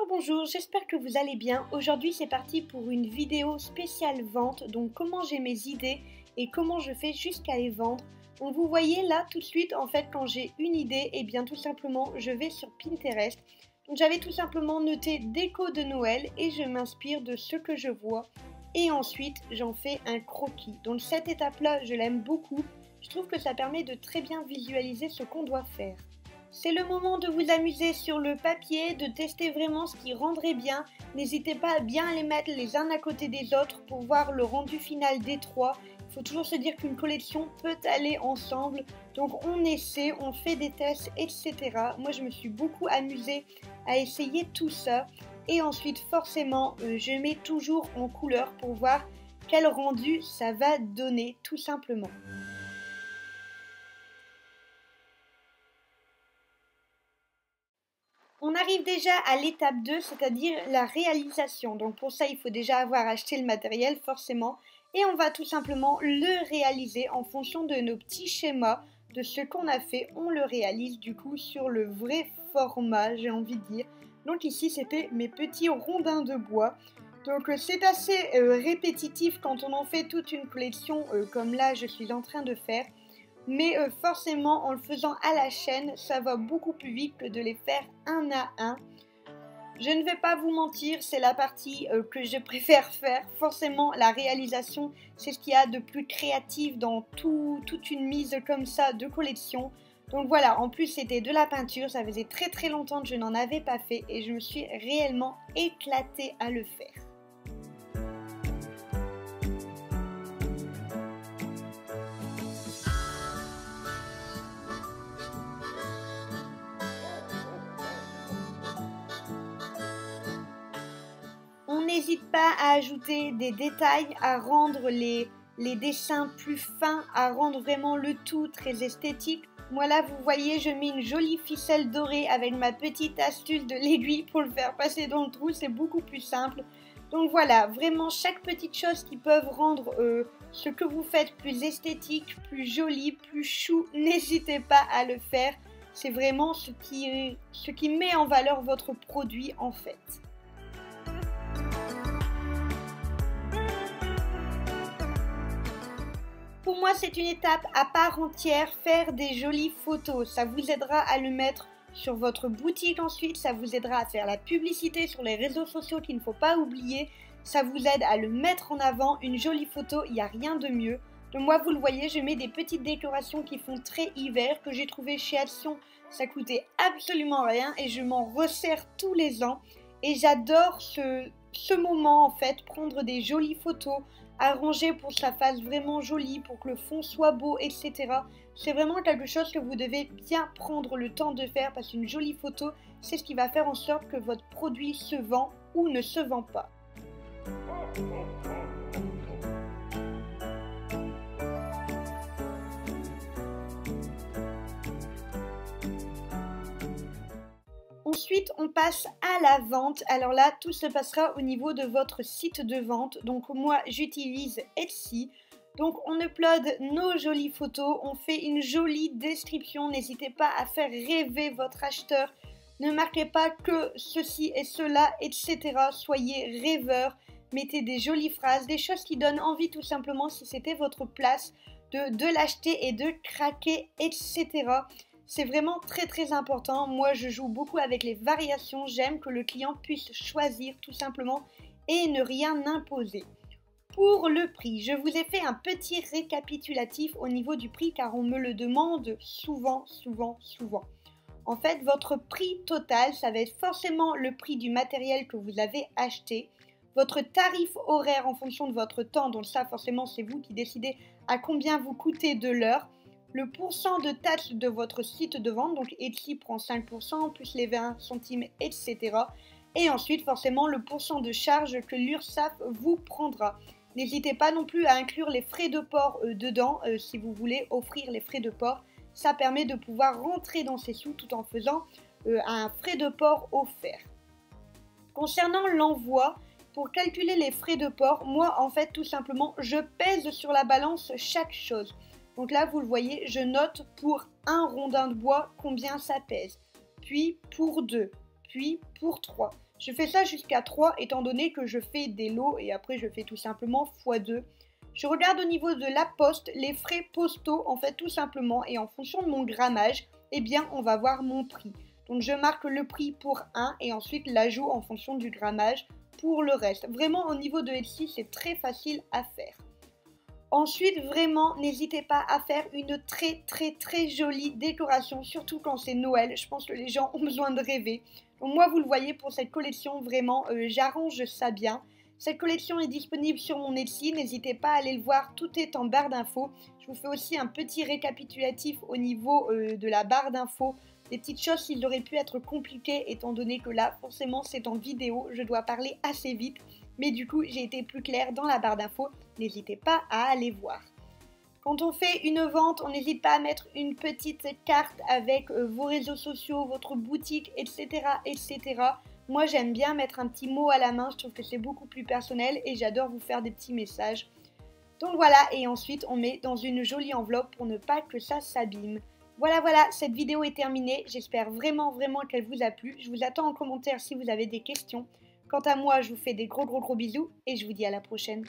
Bonjour, j'espère que vous allez bien. Aujourd'hui c'est parti pour une vidéo spéciale vente, donc comment j'ai mes idées et comment je fais jusqu'à les vendre. Donc vous voyez là tout de suite en fait quand j'ai une idée, et bien tout simplement je vais sur Pinterest. Donc j'avais tout simplement noté déco de Noël et je m'inspire de ce que je vois et ensuite j'en fais un croquis. Donc cette étape là je l'aime beaucoup, je trouve que ça permet de très bien visualiser ce qu'on doit faire. C'est le moment de vous amuser sur le papier, de tester vraiment ce qui rendrait bien. N'hésitez pas à bien les mettre les uns à côté des autres pour voir le rendu final des trois. Il faut toujours se dire qu'une collection peut aller ensemble. Donc on essaie, on fait des tests, etc. Moi je me suis beaucoup amusée à essayer tout ça. Et ensuite forcément je mets toujours en couleur pour voir quel rendu ça va donner tout simplement. On arrive déjà à l'étape 2, c'est-à-dire la réalisation. Donc pour ça, il faut déjà avoir acheté le matériel forcément. Et on va tout simplement le réaliser en fonction de nos petits schémas, de ce qu'on a fait. On le réalise du coup sur le vrai format, j'ai envie de dire. Donc ici, c'était mes petits rondins de bois. Donc c'est assez répétitif quand on en fait toute une collection comme là, je suis en train de faire. Mais forcément, en le faisant à la chaîne, ça va beaucoup plus vite que de les faire un à un. Je ne vais pas vous mentir, c'est la partie que je préfère faire. Forcément, la réalisation, c'est ce qu'il y a de plus créatif dans toute une mise comme ça de collection. Donc voilà, en plus c'était de la peinture, ça faisait très très longtemps que je n'en avais pas fait et je me suis réellement éclatée à le faire. On n'hésite pas à ajouter des détails, à rendre les dessins plus fins, à rendre vraiment le tout très esthétique. Moi là, vous voyez, je mets une jolie ficelle dorée avec ma petite astuce de l'aiguille pour le faire passer dans le trou, c'est beaucoup plus simple. Donc voilà, vraiment chaque petite chose qui peut rendre ce que vous faites plus esthétique, plus joli, plus chou, n'hésitez pas à le faire. C'est vraiment ce qui met en valeur votre produit en fait. Pour moi, c'est une étape à part entière, faire des jolies photos. Ça vous aidera à le mettre sur votre boutique ensuite, ça vous aidera à faire la publicité sur les réseaux sociaux qu'il ne faut pas oublier. Ça vous aide à le mettre en avant, une jolie photo, il n'y a rien de mieux. Donc moi, vous le voyez, je mets des petites décorations qui font très hiver, que j'ai trouvé chez Action. Ça coûtait absolument rien et je m'en resserre tous les ans. Et j'adore ce moment en fait, prendre des jolies photos, arranger pour que ça fasse vraiment joli, pour que le fond soit beau, etc. C'est vraiment quelque chose que vous devez bien prendre le temps de faire parce qu'une jolie photo, c'est ce qui va faire en sorte que votre produit se vend ou ne se vend pas. Ensuite, on passe à la vente. Alors là, tout se passera au niveau de votre site de vente. Donc moi, j'utilise Etsy. Donc on upload nos jolies photos, on fait une jolie description. N'hésitez pas à faire rêver votre acheteur. Ne marquez pas que ceci et cela, etc. Soyez rêveurs. Mettez des jolies phrases, des choses qui donnent envie tout simplement si c'était votre place de l'acheter et de craquer, etc. C'est vraiment très très important. Moi je joue beaucoup avec les variations. J'aime que le client puisse choisir tout simplement et ne rien imposer. Pour le prix, je vous ai fait un petit récapitulatif au niveau du prix car on me le demande souvent. En fait, votre prix total, ça va être forcément le prix du matériel que vous avez acheté. Votre tarif horaire en fonction de votre temps, donc ça forcément c'est vous qui décidez à combien vous coûtez de l'heure. Le pourcent de taxe de votre site de vente, donc Etsy prend 5%, plus les 20 centimes, etc. Et ensuite, forcément, le pourcent de charge que l'URSSAF vous prendra. N'hésitez pas non plus à inclure les frais de port dedans, si vous voulez offrir les frais de port. Ça permet de pouvoir rentrer dans ces sous tout en faisant un frais de port offert. Concernant l'envoi, pour calculer les frais de port, moi, en fait, tout simplement, je pèse sur la balance chaque chose. Donc là, vous le voyez, je note pour un rondin de bois combien ça pèse, puis pour 2, puis pour 3. Je fais ça jusqu'à 3 étant donné que je fais des lots et après je fais tout simplement x2. Je regarde au niveau de la poste les frais postaux en fait tout simplement et en fonction de mon grammage, eh bien on va voir mon prix. Donc je marque le prix pour un et ensuite l'ajout en fonction du grammage pour le reste. Vraiment au niveau de Etsy c'est très facile à faire. Ensuite, vraiment, n'hésitez pas à faire une très jolie décoration, surtout quand c'est Noël. Je pense que les gens ont besoin de rêver. Donc moi, vous le voyez, pour cette collection, vraiment, j'arrange ça bien. Cette collection est disponible sur mon Etsy, n'hésitez pas à aller le voir, tout est en barre d'infos. Je vous fais aussi un petit récapitulatif au niveau de la barre d'infos. Des petites choses qui auraient pu être compliquées, étant donné que là, forcément, c'est en vidéo, je dois parler assez vite. Mais du coup, j'ai été plus claire dans la barre d'infos, n'hésitez pas à aller voir. Quand on fait une vente, on n'hésite pas à mettre une petite carte avec vos réseaux sociaux, votre boutique, etc. etc. Moi, j'aime bien mettre un petit mot à la main, je trouve que c'est beaucoup plus personnel et j'adore vous faire des petits messages. Donc voilà, et ensuite, on met dans une jolie enveloppe pour ne pas que ça s'abîme. Voilà, cette vidéo est terminée. J'espère vraiment qu'elle vous a plu. Je vous attends en commentaire si vous avez des questions. Quant à moi, je vous fais des gros bisous et je vous dis à la prochaine.